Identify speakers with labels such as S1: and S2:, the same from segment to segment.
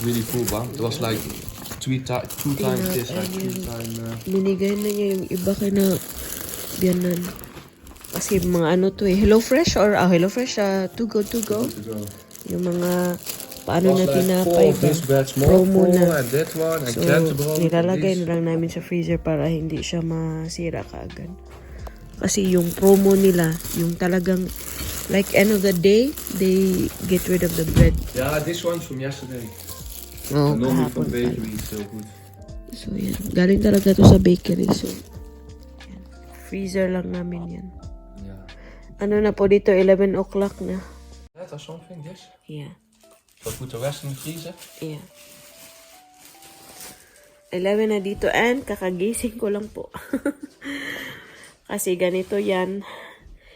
S1: really cool, ba? It was like two times this, like two times.
S2: Binigay na niya yung iba kay na biyanan. Kasi mga ano to eh. Hello Fresh or Hello Fresh, to go. Yung mga paano na tinapay ba? Promo na.
S1: And that one, and
S2: So,
S1: krentenbrood,
S2: nilalagay
S1: and
S2: na lang namin sa freezer para hindi siya masira kaagad. Kasi yung promo nila, yung talagang, like end of the day, they get rid of the bread.
S1: Yeah, this one's from yesterday.
S2: Oh,
S1: Normally
S2: kahapon
S1: from
S2: pa.
S1: bakery, it's so good.
S2: So, yan. Galing talaga to sa bakery. So, yan. Freezer lang namin yan.
S1: Yeah.
S2: Ano na po dito? 11 o'clock na.
S1: That or something, this?
S2: Yeah.
S1: So put the rest in the freezer?
S2: Yeah. 11 na dito and kakagising ko lang po. Kasi ganito yan.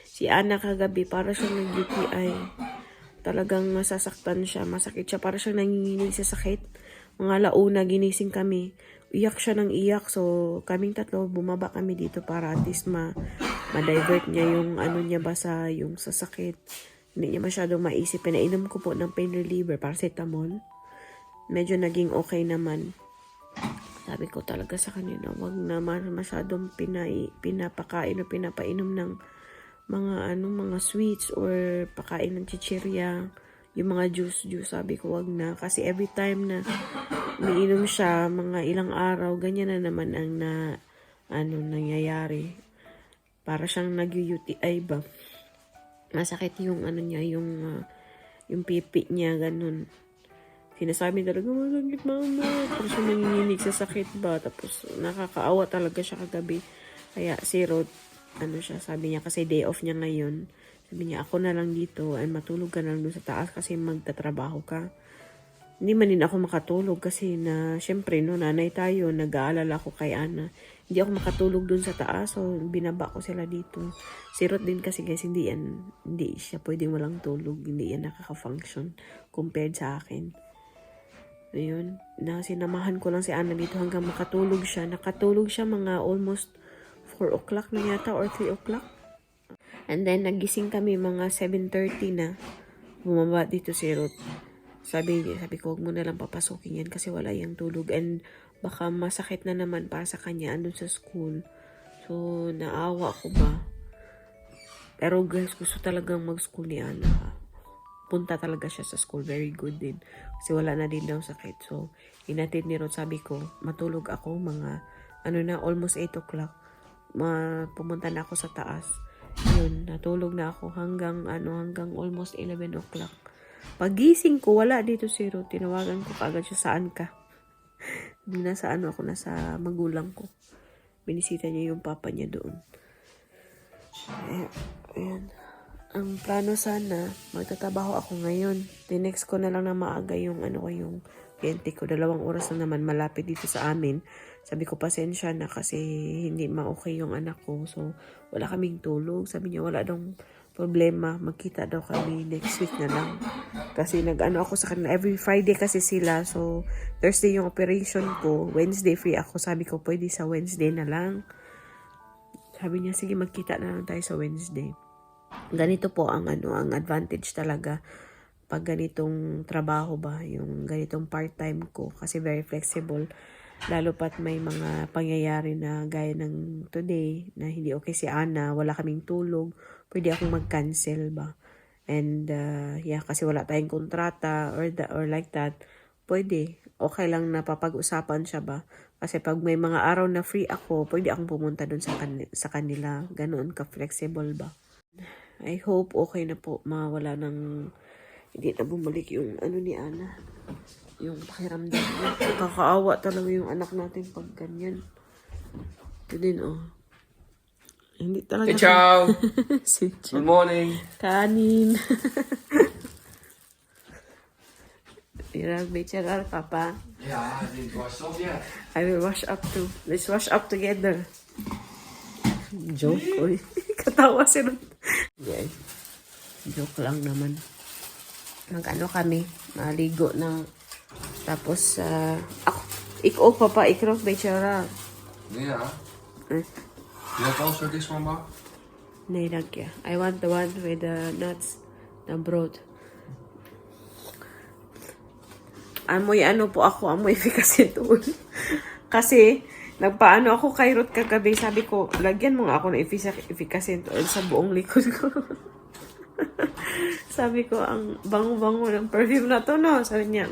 S2: Si Ana kagabi para siyang nag-UTI. Talagang masasaktan siya. Masakit siya. Para siyang nanginginig sa sakit. Mga launa ginising kami. Iyak siya ng iyak. So kaming tatlo bumaba kami dito para at least ma-divert niya yung ano niya basa yung sa sakit. Hindi niya masyadong maisip. Pinainom ko po ng pain reliever, paracetamol. Medyo naging okay naman. Sabi ko talaga sa kanila, wag na masyadong pinapakain o pinapainom ng mga sweets or pakain ng chichirya. Yung mga juice. Sabi ko, wag na. Kasi every time na umiinom siya, mga ilang araw, ganyan na naman ang nangyayari. Para siyang nag-UTI ba. Masakit yung ano niya, yung pipi niya, ganun. Sinasabi talaga, masakit mama. Tapos siya nanginginig sa sakit ba. Tapos nakakaawa talaga siya kagabi. Kaya si Rod, sabi niya kasi day off niya ngayon. Sabi niya, ako na lang dito and matulog ka na lang doon sa taas kasi magtatrabaho ka. Hindi man din ako makatulog kasi syempre nanay tayo, nag-aalala ko kay Ana. Hindi ako makatulog dun sa taas, so binaba ko sila dito. Si Ruth din kasi guys, hindi siya pwedeng walang tulog, hindi yan nakaka-function compared sa akin. Ayun, sinamahan ko lang si Ana dito hanggang makatulog siya. Nakatulog siya mga almost 4 o'clock na yata or 3 o'clock. And then nagising kami mga 7:30 na. Bumaba dito si Ruth. Sabi ko, huwag mo na lang papasukin yan kasi wala yung tulog. And baka masakit na naman para sa kanya andun sa school. So, naawa ko ba? Pero guys, gusto talagang mag-school ni Ana. Punta talaga siya sa school. Very good din. Kasi wala na din daw sakit. So, inatid ni Rod. Sabi ko, matulog ako mga, almost 8 o'clock. Pumunta na ako sa taas. Yun, natulog na ako hanggang almost 11 o'clock. Pagising ko, wala dito si Ruth. Tinawagan ko kaagad siya, saan ka? Hindi nasa ako, nasa magulang ko. Binisita niya yung papa niya doon. Ayan. Ang plano sana, magtatabaho ako ngayon. Tinext ko na lang na maaga yung yung cliente ko. 2 oras na naman malapit dito sa amin. Sabi ko, pasensya na kasi hindi ma-okay yung anak ko. So, wala kaming tulog. Sabi niya, wala daw problema. Magkita daw kami next week na lang. Kasi ako sa kanila. Every Friday kasi sila. So, Thursday yung operation ko. Wednesday free ako. Sabi ko, pwede sa Wednesday na lang. Sabi niya, sige, magkita na lang tayo sa Wednesday. Ganito po ang ang advantage talaga pag ganitong trabaho ba, yung ganitong part-time ko. Kasi very flexible. Lalo pat may mga pangyayari na gaya ng today na hindi okay si Ana, wala kaming tulog, pwede akong mag-cancel ba. And kasi wala tayong kontrata or like that, pwede. Okay lang na papag-usapan siya ba. Kasi pag may mga araw na free ako, pwede akong pumunta dun sa kanila. Ganoon ka-flexible ba. I hope okay na po, mawala ng hindi na bumalik yung ni Ana. Yung pakiramdam niya. Kakaawa talaga yung anak natin pag ganyan. Ito din, Hindi talaga.
S1: Hey, ciao!
S2: Si
S1: Good morning!
S2: Kanin. Bechara, Papa.
S1: Yeah, I didn't wash up yet.
S2: I will wash up too. Let's wash up together. Joke, oy. Katawa si Ruth. Yeah. Joke lang naman. Kami, maligo na. Tapos, ikaw papa, ikrok bechara.
S1: Yeah. You have also this one, Bob?
S2: Nee, dank je. I want the one with the nuts, the brood. Amoy ano po ako, amoy efficacy tool. Kasi, nagpaano ako kay Ruth kagabi. Sabi ko, lagyan mo nga ako ng efficacy tool sa buong likod ko. Sabi ko, ang bango-bango ng perfume na to, no? Sabi niya,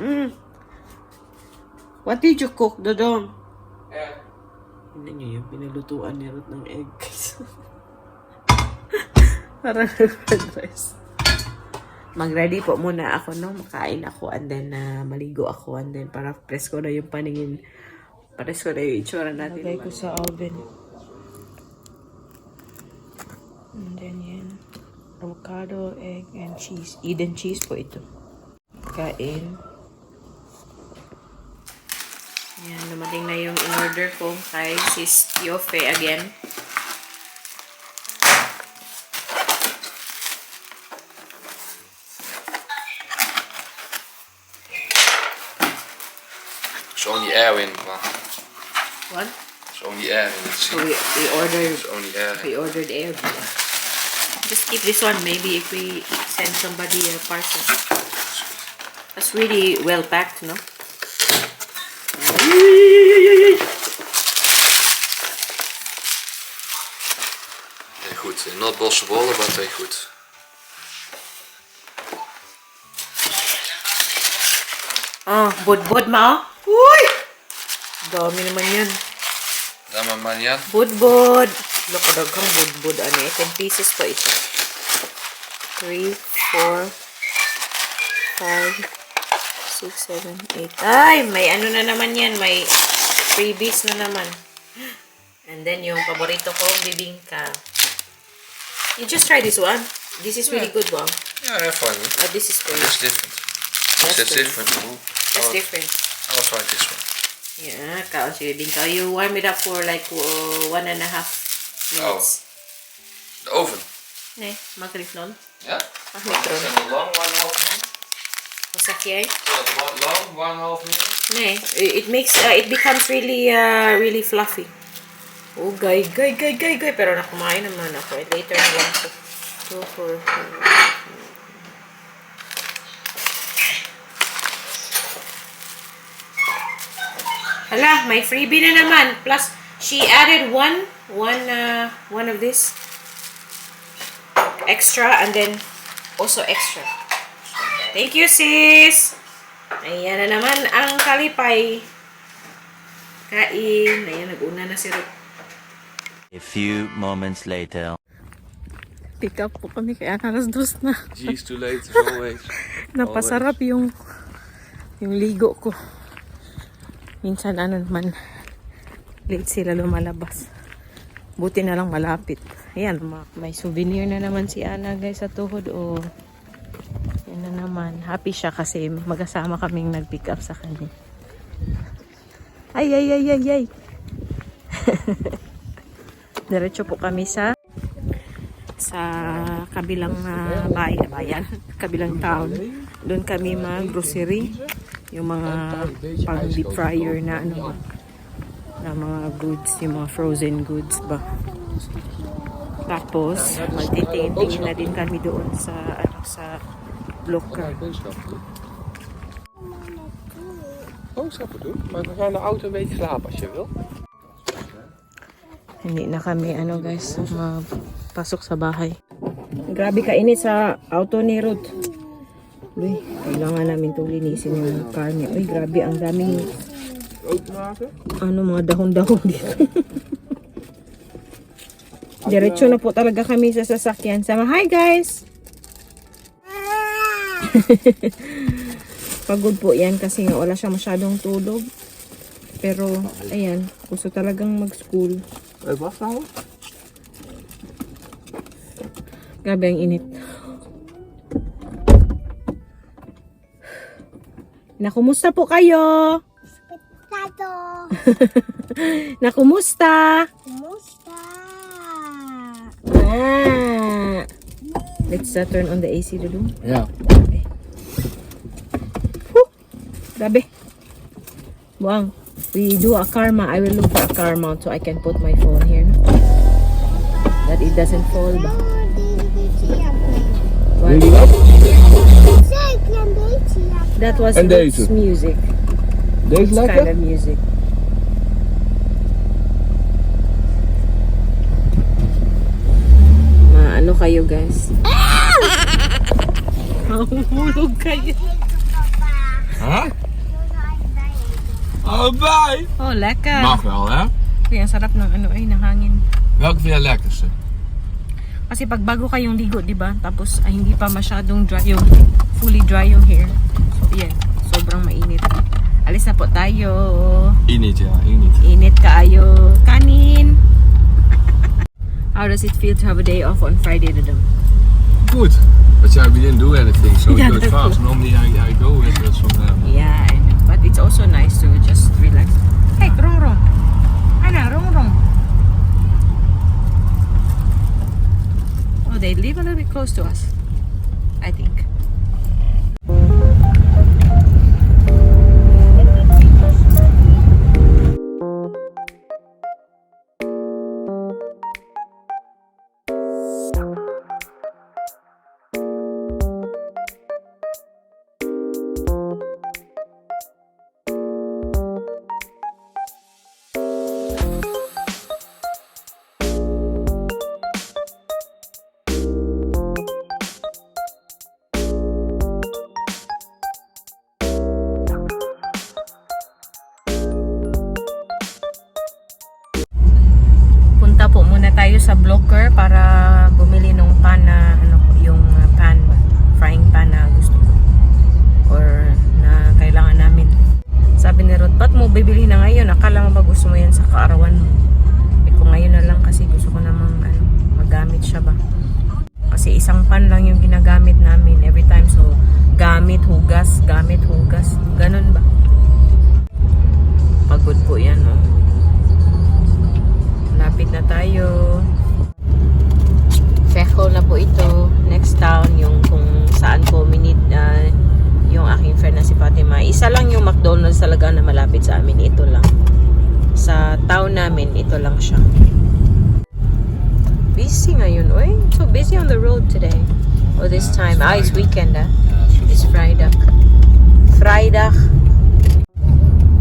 S2: what did you cook, Dodong? Hindi niyo yung pinalutuan ni Ruth ng egg. Parang nag-dress. Mag-ready po muna ako, no? Makain ako, and then maligo ako, and then para press ko na yung paningin. Press ko na yung itsura natin. Lagay ko sa oven. And then yan. Avocado, egg, and cheese. Eden cheese po ito. Kain. Yan, dumating na yung in-order ko kay Sis Yofe again.
S1: It's only air in, man.
S2: What?
S1: It's only air in.
S2: So we ordered.
S1: It's only air.
S2: We ordered air. Just keep this one. Maybe if we send somebody a parcel. That's really well packed, no?
S1: Heel goed. Not bossenbollen, maar heel goed.
S2: Oh, budbud ma. Uy! Dami naman yan.
S1: Dama man yan.
S2: Budbud. Look, daghang budbud. Ano eh? 10 pieces pa ito. 3, 4, 5, 6, 7, 8. Ay, may ano na naman yan. May freebies na naman. And then yung paborito ko, bibingka. You just try this one. This is really good one.
S1: Yeah, that's fine.
S2: Oh, this is good.
S1: That's different.
S2: That's
S1: That's
S2: good.
S1: different. Ooh.
S2: That's different.
S1: I'll try this one.
S2: Yeah, kaos yung bibingka. You warm it up for like 1.5 minutes.
S1: The oven.
S2: Nee, makkelijk non.
S1: Ja?
S2: Mag micro.
S1: Is that long, 1.5 minute?
S2: Wat zeg jij?
S1: Is that long, 1.5 minute?
S2: Nee, it makes it becomes really really fluffy. Oh, gay. Pero nakumain naman ako. Later na lang ko. 2, 4, 5. Hala, may freebie na naman. Plus, she added one of this extra, and then also extra. Thank you, sis. Ayan na naman ang kalipay. Kain. Ayan, nag-una na si Ruth.
S3: A few moments later.
S2: Pick up po kami kaya alas 2 na.
S1: G's too late as always.
S2: Napasarap yung ligo ko. Minsan ano naman, late sila lumalabas. Buti na lang malapit. Ayan, may souvenir na naman si Ana guys sa tuhod. Oh. Yan na naman. Happy siya kasi magkasama kaming nag-pick up sa kanya. Ay. Diretso po kami sa kabilang bayan, kabilang town. Doon kami mag-grocery. Yung mga pang deep fryer na ano na mga goods, yung mga frozen goods ba. Tapos magtitingin na din kami doon sa sa locker.
S1: Boodschappen doen, maar we gaan de auto een beetje slapen als je wil.
S2: Hindi na kami guys pasok sa bahay. Grabe kainit sa auto ni Ruth. Uy, kailangan namin itong linisin yung car niya. Uy, grabe, ang daming mga dahon-dahon dito. Diretso na po talaga kami sa sasakyan. Sama, hi guys! Pagod po yan kasi nga wala siya masyadong tulog. Pero, ayan, gusto talagang mag-school.
S1: Wat nou?
S2: Grabe ang init. Nakumusta po kayo?
S4: Tato.
S2: Nakumusta?
S4: Kumusta?
S2: Let's turn on the AC dulu.
S1: Ja.
S2: Grabe. Buang. We do a car mount. I will look for a car mount so I can put my phone here. No? That it doesn't fall ba?
S1: Jullie dat?
S4: Zeker een beetje lekker.
S2: That was
S1: En
S2: Ruth's
S1: deze?
S2: music.
S1: Deze
S2: It's kind
S1: lekker?
S2: of music. Ano kayo guys? Mahulog kayo.
S1: Huh? Allebei?
S2: Oh, lekker.
S1: Mag wel, hè?
S2: Kaya ang sarap ng ano ng hangin.
S1: Welke vind jij het lekkerste?
S2: Kasi pag bago kayong ligo, di ba? Tapos hindi pa masyadong dry yung fully dry yung hair. So, yan. Sobrang mainit. Alis na po tayo.
S1: Init, ja, init.
S2: Init kaayo. Kanin. How does it feel to have a day off on Friday, Dodong?
S1: Goed. But yeah, we didn't do anything, so
S2: Yeah,
S1: it goes
S2: that's
S1: fast. Normally I go with some...
S2: Yeah, I know. But it's also nice to just relax. Hey, Rong Rong. Ana, Rong Rong. Oh, they live a little bit close to us, I think. Punta po muna tayo sa Blocker para bumili ng pan na ano po, yung pan, frying pan na gusto ko or na kailangan namin. Sabi ni Rod, ba't mo bibili na ngayon? Akala mo ba gusto mo yan sa kaarawan mo? Eh kung ngayon na lang kasi gusto ko namang ano, magamit siya ba. Kasi isang pan lang yung ginagamit namin every time, so gamit, hugas, ganun ba? Pagod po yan, no? Lapit na tayo. Fejo na po ito. Next town, yung kung saan po yung aking friend na si Fatima. Isa lang yung McDonald's talaga na malapit sa amin. Ito lang. Sa town namin, ito lang siya. Busy ngayon. Uy, so busy on the road today. Oh, this time. It's weekend, ah. It's Friday.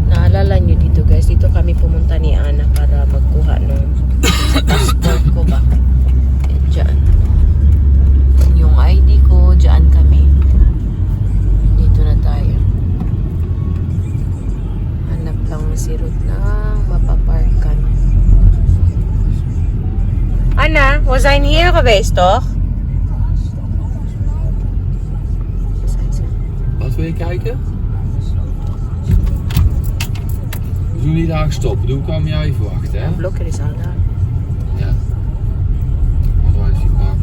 S2: Naalala nyo dito guys, dito kami pumunta ni Ana para magkuha ng passport ko ba. Diyan. Yung ID ko, diyan kami. Dito na tayo. Hanap lang si Ruth na mapaparkan. Ana, was I hier geweest toch?
S1: Wat wil je kijken? We doen niet daar stoppen. Doe kwam jij even wachten, hè?
S2: Blokker is al daar.
S1: Ja. Otherwise you park.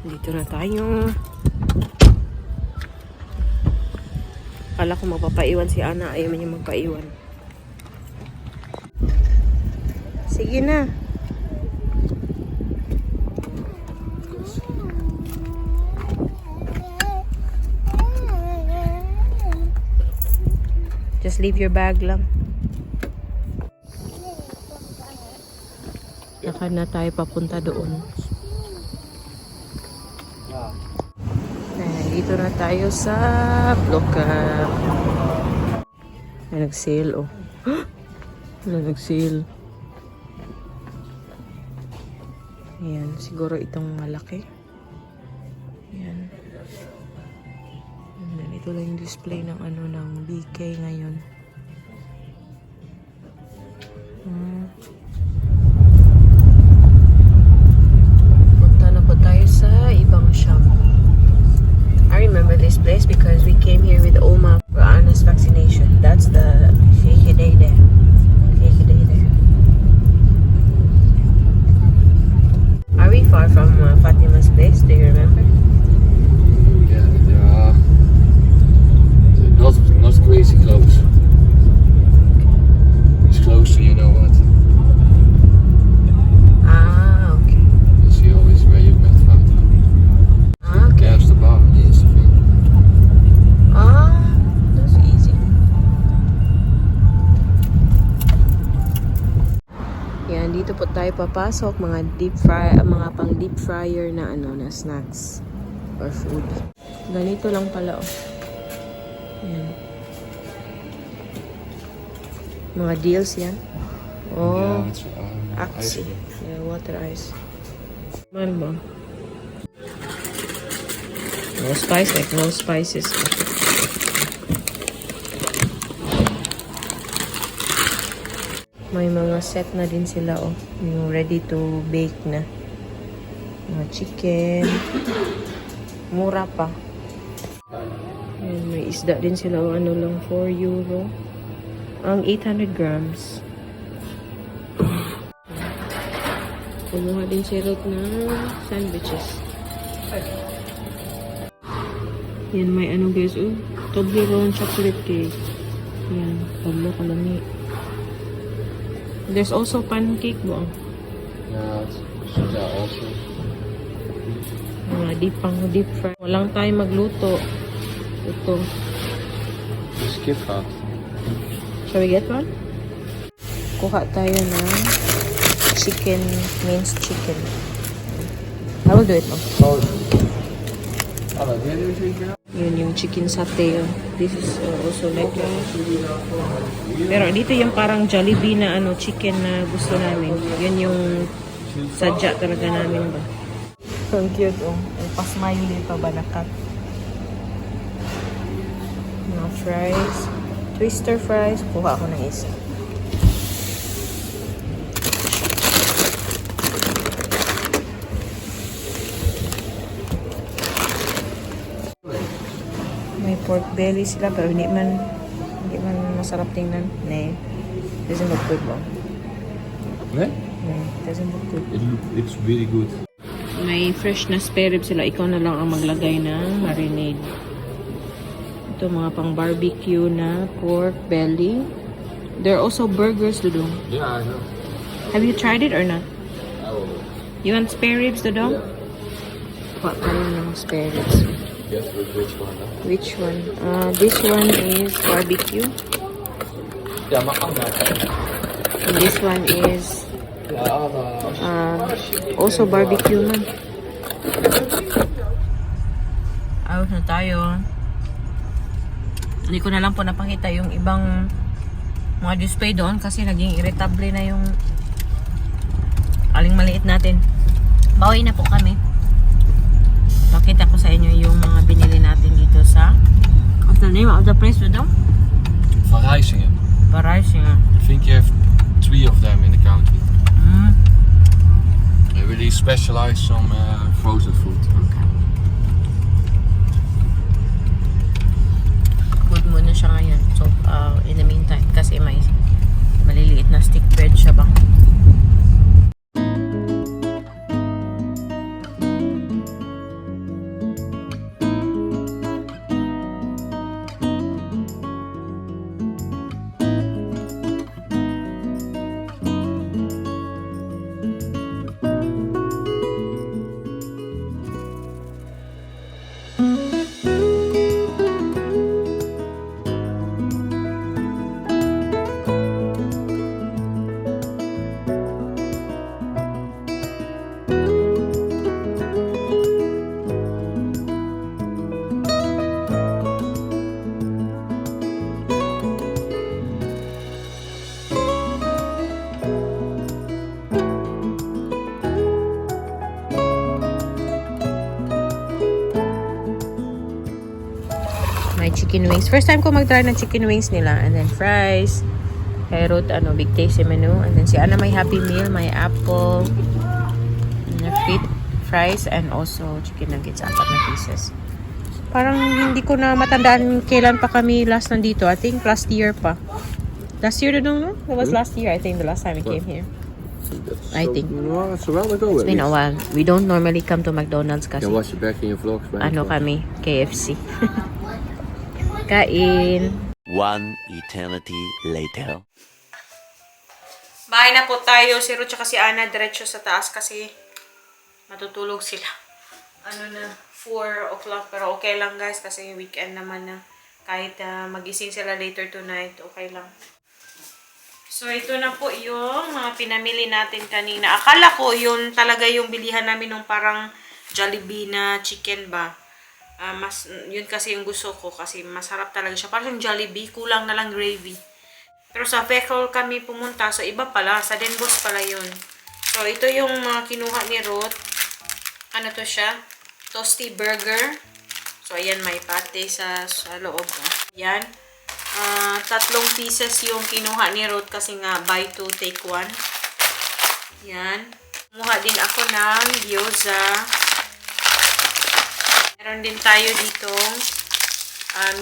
S2: Dito na tayo. Akala ko mapapaiwan si Ana. Ayaw man niya magpaiwan. Sige na. Just leave your bag lang. Lakad na tayo papunta doon. Dito na tayo sa Blocker. Ay, nag-sale, oh. Wala, nag-sale. Ayan, siguro itong malaki. Ayan. And then, ito lang yung display ng ano, ng BK ngayon. Punta na po tayo sa ibang shop. I remember this place because we came here with Oma for Anna's vaccination. That's the Cake Day there. Are we far from Fatima's place? Do you remember?
S1: Ja, not crazy close.
S2: papasok, mga mga pang deep fryer na na snacks or food. Ganito lang pala, oh. Ayan. Mga deals yan. Oh,
S1: Yeah, it's
S2: Axie. Yeah, water ice. Mahal ba? No spice, like no spices. May mga set na din sila, oh. Yung ready to bake na. Mga chicken. Mura pa. Ayan, may isda din sila, oh. Ano lang, 4 euro. Ang 800 grams. Kumuha din si Ruth ng sandwiches. Yan, may ano guys, oh. Toblerone chocolate cake. Yan, pablo kalami. There's also pancake ba?
S1: Yeah, also.
S2: Mga deep fry. Walang tayo magluto. Ito.
S1: Just skip that.
S2: Shall we get one? Kuha tayo ng chicken, minced chicken. I will do it now.
S1: Oh.
S2: Yun yung chicken satay. This is also like pero dito yung parang Jollibee na chicken na gusto namin. Yun yung sadya talaga namin ba. Ang cute, oh. Pasmiley pa ba nakat? Mga fries. Twister fries. Kuha ako ng isa. May pork belly sila pero hindi man masarap tingnan. Nee. Doesn't look good ba?
S1: Yeah?
S2: Nee, doesn't look good.
S1: It's really good.
S2: May fresh na spare rib sila. Ikaw na lang ang maglagay ng marinade. Ito mga pang barbecue na pork belly. There are also burgers, Dudong.
S1: Yeah, I know.
S2: Have you tried it or not?
S1: I will.
S2: You want spare ribs, Dudong?
S1: Yeah.
S2: What kind ng spare ribs?
S1: Yes, which one?
S2: Which one? This one is barbecue.
S1: Yeah, makama.
S2: And this one is
S1: Yeah,
S2: also barbecue man. Out na tayo. Hindi ko na lang po napakita yung ibang mga display doon kasi naging irritable na yung aling maliit natin. Bawi na po kami. Pakita ko sa inyo yung mga binili natin dito sa what's the name of the place doon?
S1: Verrijzingen.
S2: Verrijzingen.
S1: I think you have 3 of them in the country. They really specialize on frozen food.
S2: Good muna siya ngayon. So, in the meantime, kasi may maliliit na stick bread siya ba? May chicken wings. First time ko mag-try ng chicken wings nila. And then fries. Kay Ruth, big tasty menu. And then si Anna may Happy Meal. May apple. And fries. And also chicken nuggets. 4 na pieces. Parang hindi ko na matandaan kailan pa kami last nandito. I think last year pa. Last year, no? That was last year. I think the last time we came here. I think.
S1: No, it's a while ago.
S2: It's been a while. We don't normally come to McDonald's kasi
S1: watch it back in your vlogs.
S2: kami, KFC. Kain.
S3: 1 eternity later.
S2: Bahay na po tayo. Si Ruth at si Ana diretso sa taas kasi matutulog sila. 4 o'clock. Pero okay lang guys kasi weekend naman na. Kahit magising sila later tonight, okay lang. So, ito na po yung mga pinamili natin kanina. Akala ko yun talaga yung bilihan namin nung parang Jollibee na chicken ba. Yun kasi yung gusto ko kasi masarap talaga siya. Parang Jollibee, kulang na lang gravy. Pero sa Pecol kami pumunta. So, iba pala. Sa Denbos pala yun. So, ito yung mga kinuha ni Ruth. Ano to siya? Toasty burger. So, ayan, may pate sa loob. Ayan. 3 pieces yung kinuha ni Ruth kasi nga buy 2, take 1. Yan. Kumuha din ako ng gyoza. Meron din tayo ditong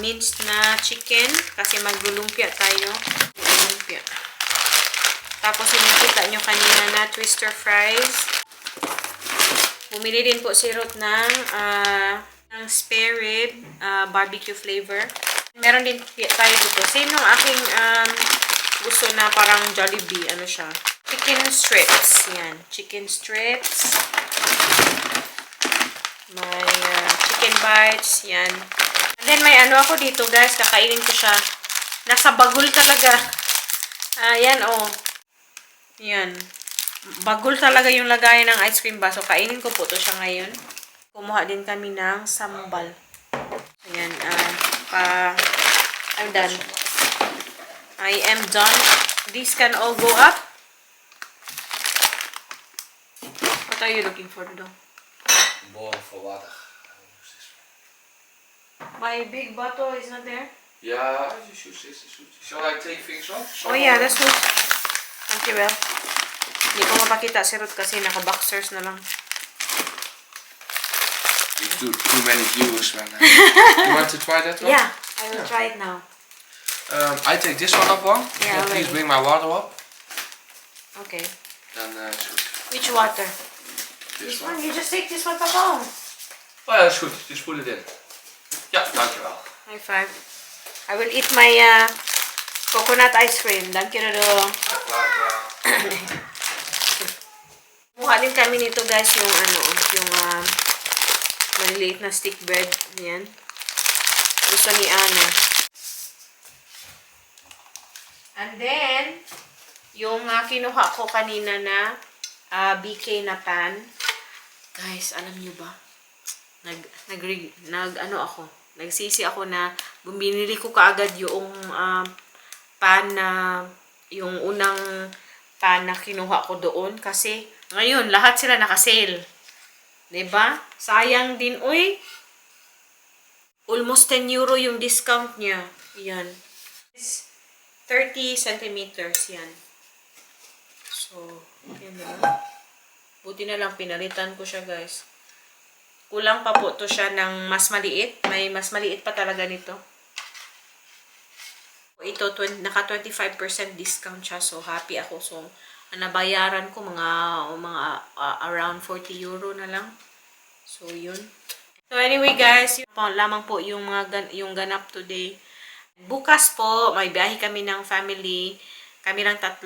S2: minced na chicken kasi maglulumpia tayo. Lumpia. Tapos yung nakita nyo kanina na twister fries. Bumili din po si Ruth ng spare rib barbecue flavor. Meron din tayo dito. Same nung aking gusto na parang Jollibee. Ano siya? Chicken strips. Yan. Chicken strips. May chicken bites. Yan. And then may ano ako dito guys. Kakainin ko siya. Nasa bagul talaga. Yan oh. Yan. Bagul talaga yung lagayan ng ice cream ba. So kainin ko po to siya ngayon. Kumuha din kami ng sambal. Ayan. I'm done. I am done. These can all go up. What are you looking for, though?
S1: Bowl for water.
S2: My big bottle is not there?
S1: Yeah, just use this. Shall I take things off?
S2: Oh yeah, that's good. Thank you, well. Hindi ko mapakita si Ruth kasi naka-boxers na lang.
S1: You too many viewers, man. You want to try that one?
S2: Yeah, I will try it now.
S1: I take this one up, one.
S2: Yeah,
S1: Can please
S2: already.
S1: bring my water up.
S2: Okay.
S1: Then shoot.
S2: Which water?
S1: This
S2: This
S1: one.
S2: one? You just take this one, Papa.
S1: Oh yeah, that's good. Just put it in. Ja, dankjewel.
S2: High five. I will eat my coconut ice cream. Thank you, Dodo. Mukha din kami nito guys yung yung maliliit na stick bread. Yan. Gusto ni Ana. And then, yung kinuha ko kanina na BK na pan. Guys, alam nyo ba? Nagsisi ako na bumili ko kaagad yung pan na yung unang pan na kinuha ko doon kasi ngayon lahat sila naka-sale. 'Di ba? Sayang din, uy. Almost 10 euro yung discount niya. Yan. 30 centimeters yan. So, yan na. Buti na lang pinalitan ko siya, guys. Kulang pa po to siya ng mas maliit. May mas maliit pa talaga nito. Ito, naka 25% discount siya. So, happy ako. So, nabayaran ko mga around 40 euro na lang. So, yun. So, anyway, guys, yun po, lamang po yung ganap today. Bukas po, may biyahe kami ng family. Kami lang 3.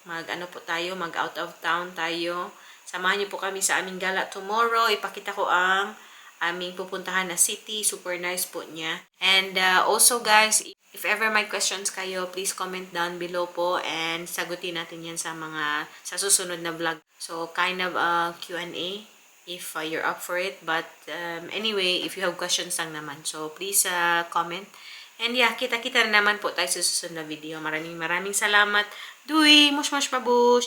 S2: Mag out of town tayo. Samahan niyo po kami sa aming gala tomorrow. Ipakita ko ang aming pupuntahan na city. Super nice po niya. And also guys, if ever may questions kayo, please comment down below po and sagutin natin yan sa susunod na vlog. So kind of Q&A if you're up for it. But anyway, if you have questions lang naman. So please comment. And yeah, kita-kita na naman po tayo sa susunod na video. Maraming salamat. Dui! Mush mush babush!